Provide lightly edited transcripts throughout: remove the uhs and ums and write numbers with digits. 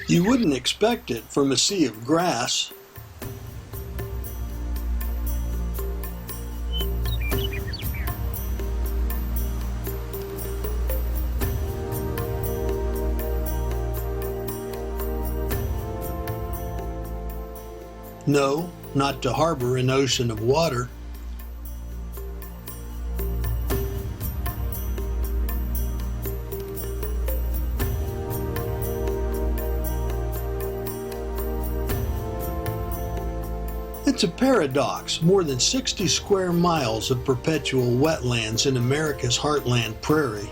You wouldn't expect it from a sea of grass. No, not to harbor an ocean of water. It's a paradox, more than 60 square miles of perpetual wetlands in America's heartland prairie.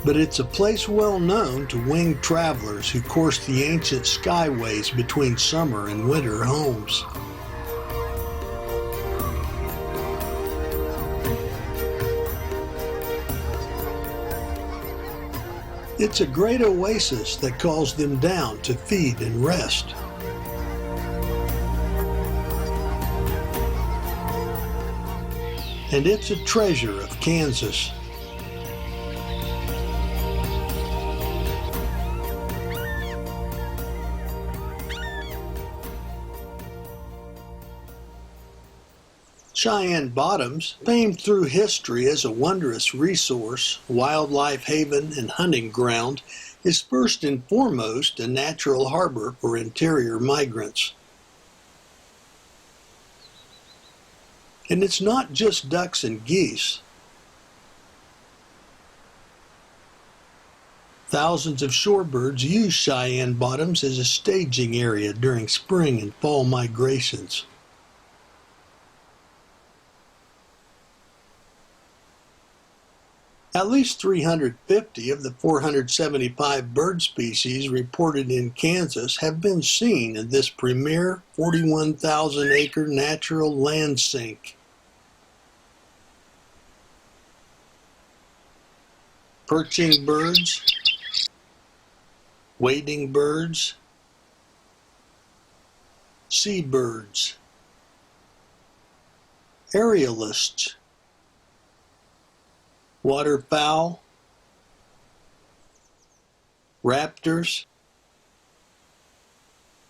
But it's a place well known to winged travelers who course the ancient skyways between summer and winter homes. It's a great oasis that calls them down to feed and rest. And it's a treasure of Kansas. Cheyenne Bottoms, famed through history as a wondrous resource, wildlife haven, and hunting ground, is first and foremost a natural harbor for interior migrants. And it's not just ducks and geese. Thousands of shorebirds use Cheyenne Bottoms as a staging area during spring and fall migrations. At least 350 of the 475 bird species reported in Kansas have been seen in this premier 41,000-acre natural land sink. Perching birds, wading birds, seabirds, aerialists, waterfowl, raptors.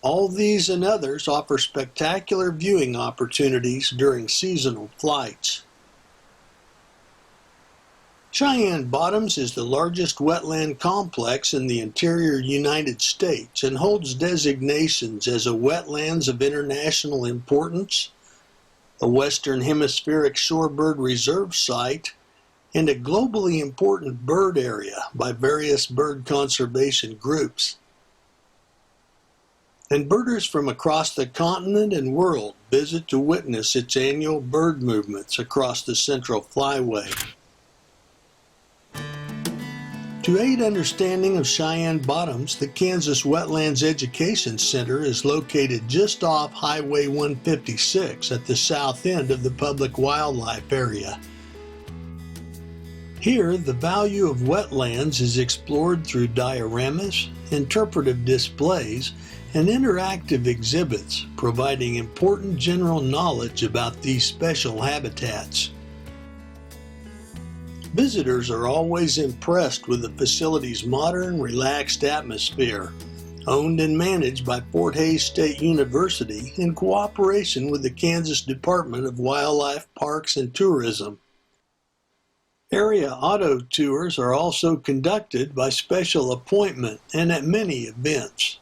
All these and others offer spectacular viewing opportunities during seasonal flights. Cheyenne Bottoms is the largest wetland complex in the interior United States and holds designations as a Wetlands of International Importance, a Western Hemispheric Shorebird Reserve Site, and a globally important bird area by various bird conservation groups. And birders from across the continent and world visit to witness its annual bird movements across the Central Flyway. To aid understanding of Cheyenne Bottoms, the Kansas Wetlands Education Center is located just off Highway 156 at the south end of the public wildlife area. Here, the value of wetlands is explored through dioramas, interpretive displays, and interactive exhibits, providing important general knowledge about these special habitats. Visitors are always impressed with the facility's modern, relaxed atmosphere, owned and managed by Fort Hays State University in cooperation with the Kansas Department of Wildlife, Parks, and Tourism. Area auto tours are also conducted by special appointment and at many events.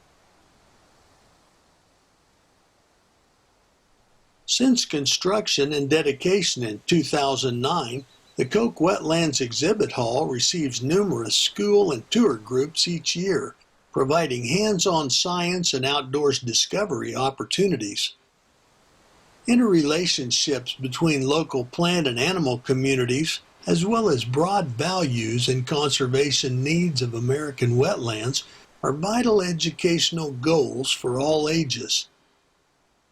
Since construction and dedication in 2009, the Koch Wetlands Exhibit Hall receives numerous school and tour groups each year, providing hands-on science and outdoors discovery opportunities. Interrelationships between local plant and animal communities, as well as broad values and conservation needs of American wetlands, are vital educational goals for all ages.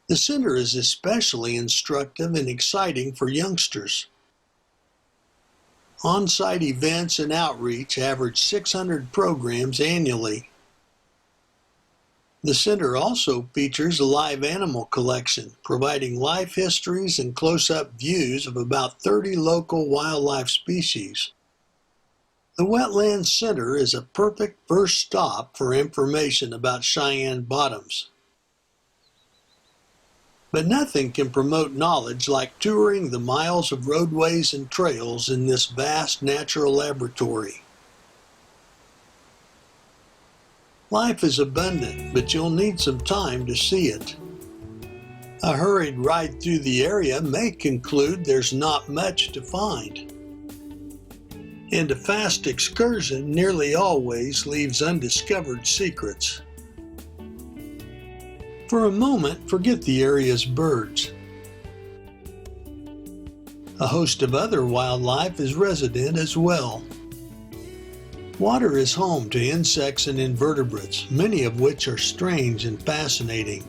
The center is especially instructive and exciting for youngsters. On-site events and outreach average 600 programs annually. The center also features a live animal collection, providing life histories and close-up views of about 30 local wildlife species. The Wetlands Center is a perfect first stop for information about Cheyenne bottoms. But nothing can promote knowledge like touring the miles of roadways and trails in this vast natural laboratory. Life is abundant, but you'll need some time to see it. A hurried ride through the area may conclude there's not much to find. And a fast excursion nearly always leaves undiscovered secrets. For a moment, forget the area's birds. A host of other wildlife is resident as well. Water is home to insects and invertebrates, many of which are strange and fascinating.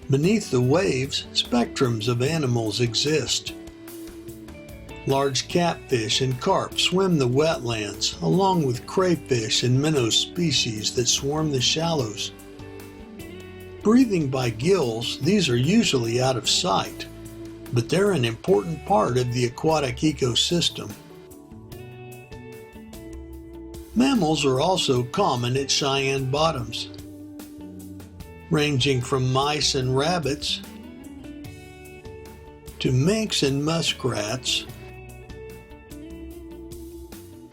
Beneath the waves, spectrums of animals exist. Large catfish and carp swim the wetlands, along with crayfish and minnow species that swarm the shallows. Breathing by gills, these are usually out of sight, but they're an important part of the aquatic ecosystem. Mammals are also common at Cheyenne bottoms, ranging from mice and rabbits to minks and muskrats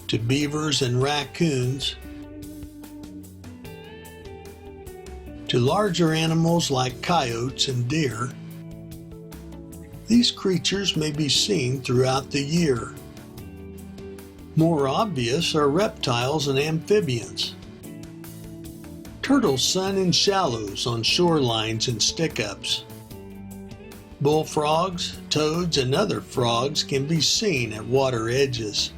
to beavers and raccoons to larger animals like coyotes and deer. These creatures may be seen throughout the year. More obvious are reptiles and amphibians. Turtles sun in shallows on shorelines and stick-ups. Bullfrogs, toads, and other frogs can be seen at water edges.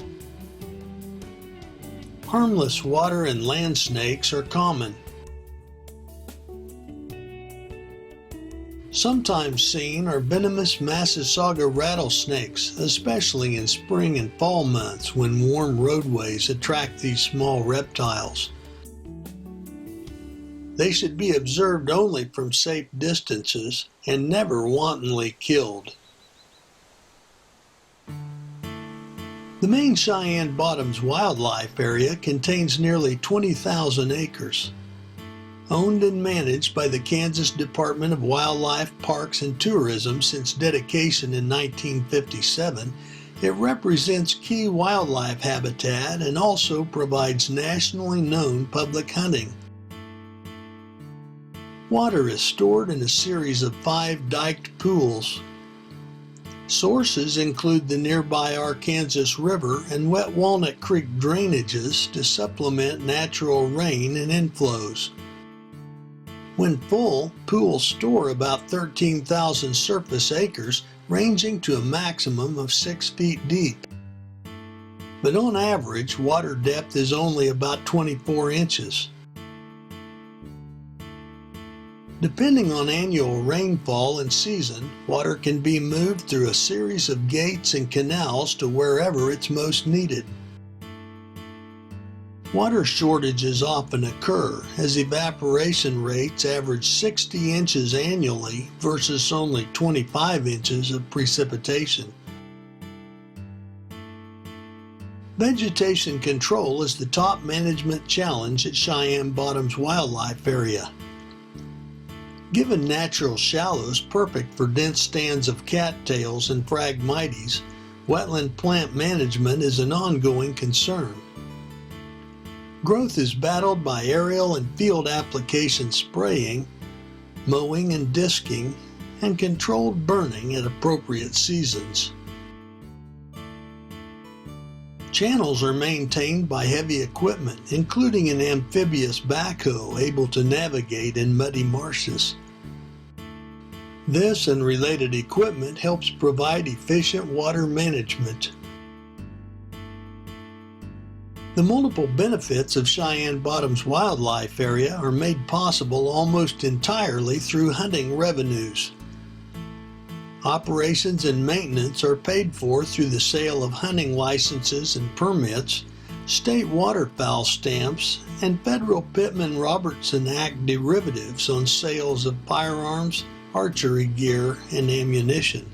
Harmless water and land snakes are common. Sometimes seen are venomous Massasauga rattlesnakes, especially in spring and fall months when warm roadways attract these small reptiles. They should be observed only from safe distances and never wantonly killed. The main Cheyenne Bottoms wildlife area contains nearly 20,000 acres. Owned and managed by the Kansas Department of Wildlife, Parks, and Tourism since dedication in 1957, it represents key wildlife habitat and also provides nationally known public hunting. Water is stored in a series of 5 diked pools. Sources include the nearby Arkansas River and Wet Walnut Creek drainages to supplement natural rain and inflows. When full, pools store about 13,000 surface acres, ranging to a maximum of 6 feet deep. But on average, water depth is only about 24 inches. Depending on annual rainfall and season, water can be moved through a series of gates and canals to wherever it's most needed. Water shortages often occur as evaporation rates average 60 inches annually versus only 25 inches of precipitation. Vegetation control is the top management challenge at Cheyenne Bottoms Wildlife Area. Given natural shallows perfect for dense stands of cattails and phragmites, wetland plant management is an ongoing concern. Growth is battled by aerial and field application spraying, mowing and disking, and controlled burning at appropriate seasons. Channels are maintained by heavy equipment, including an amphibious backhoe able to navigate in muddy marshes. This and related equipment helps provide efficient water management. The multiple benefits of Cheyenne Bottoms Wildlife Area are made possible almost entirely through hunting revenues. Operations and maintenance are paid for through the sale of hunting licenses and permits, state waterfowl stamps, and federal Pittman-Robertson Act derivatives on sales of firearms, archery gear, and ammunition.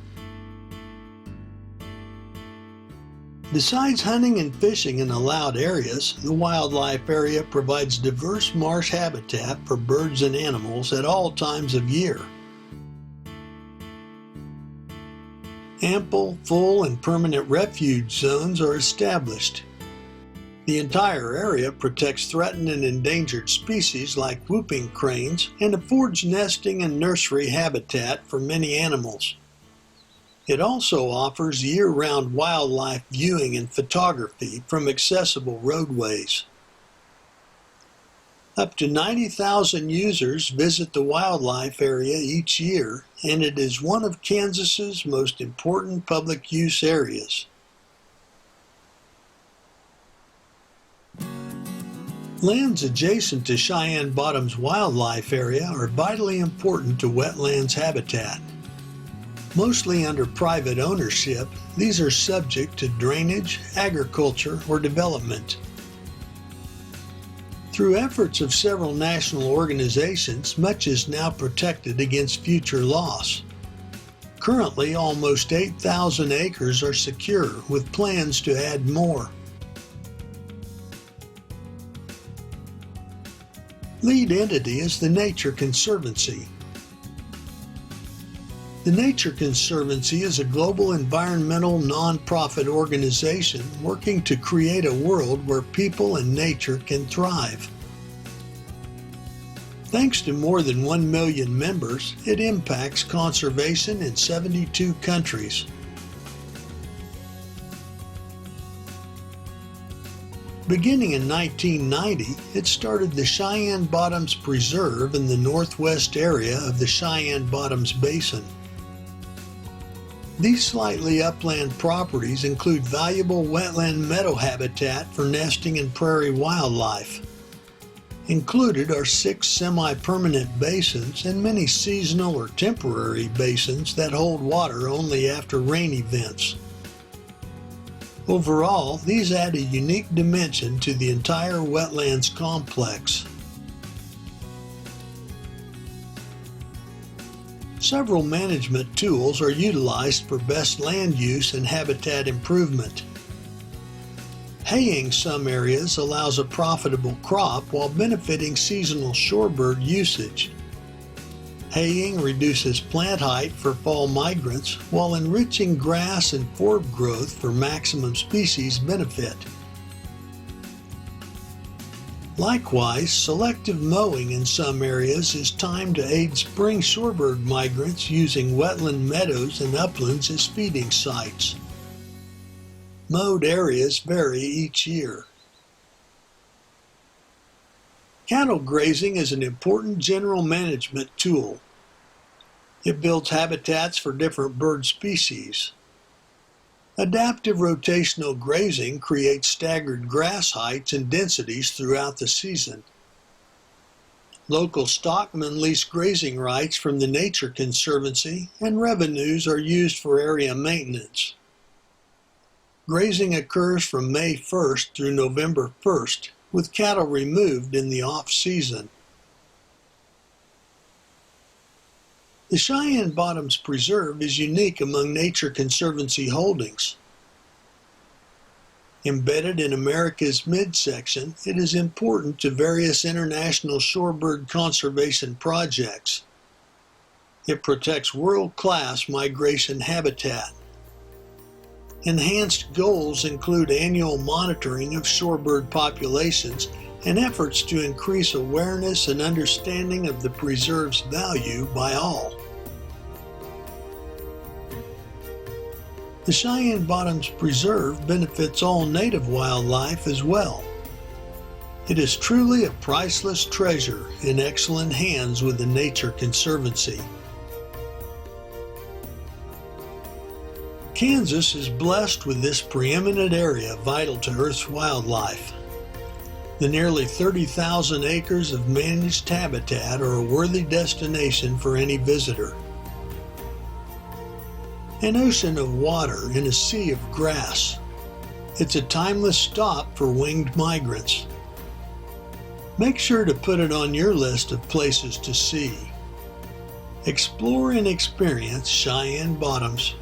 Besides hunting and fishing in allowed areas, the wildlife area provides diverse marsh habitat for birds and animals at all times of year. Ample, full, and permanent refuge zones are established. The entire area protects threatened and endangered species like whooping cranes and affords nesting and nursery habitat for many animals. It also offers year-round wildlife viewing and photography from accessible roadways. Up to 90,000 users visit the wildlife area each year, and it is one of Kansas's most important public use areas. Lands adjacent to Cheyenne Bottom's wildlife area are vitally important to wetlands habitat. Mostly under private ownership, these are subject to drainage, agriculture, or development. Through efforts of several national organizations, much is now protected against future loss. Currently, almost 8,000 acres are secure, with plans to add more. Lead entity is the Nature Conservancy. The Nature Conservancy is a global environmental non-profit organization working to create a world where people and nature can thrive. Thanks to more than 1 million members, it impacts conservation in 72 countries. Beginning in 1990, it started the Cheyenne Bottoms Preserve in the northwest area of the Cheyenne Bottoms Basin. These slightly upland properties include valuable wetland meadow habitat for nesting and prairie wildlife. Included are 6 semi-permanent basins and many seasonal or temporary basins that hold water only after rain events. Overall, these add a unique dimension to the entire wetlands complex. Several management tools are utilized for best land use and habitat improvement. Haying some areas allows a profitable crop while benefiting seasonal shorebird usage. Haying reduces plant height for fall migrants while enriching grass and forb growth for maximum species benefit. Likewise, selective mowing in some areas is timed to aid spring shorebird migrants using wetland meadows and uplands as feeding sites. Mowed areas vary each year. Cattle grazing is an important general management tool. It builds habitats for different bird species. Adaptive rotational grazing creates staggered grass heights and densities throughout the season. Local stockmen lease grazing rights from the Nature Conservancy, and revenues are used for area maintenance. Grazing occurs from May 1st through November 1st, with cattle removed in the off-season. The Cheyenne Bottoms Preserve is unique among Nature Conservancy holdings. Embedded in America's midsection, it is important to various international shorebird conservation projects. It protects world-class migration habitat. Enhanced goals include annual monitoring of shorebird populations and efforts to increase awareness and understanding of the preserve's value by all. The Cheyenne Bottoms Preserve benefits all native wildlife as well. It is truly a priceless treasure in excellent hands with the Nature Conservancy. Kansas is blessed with this preeminent area vital to Earth's wildlife. The nearly 30,000 acres of managed habitat are a worthy destination for any visitor. An ocean of water in a sea of grass. It's a timeless stop for winged migrants. Make sure to put it on your list of places to see. Explore and experience Cheyenne Bottoms.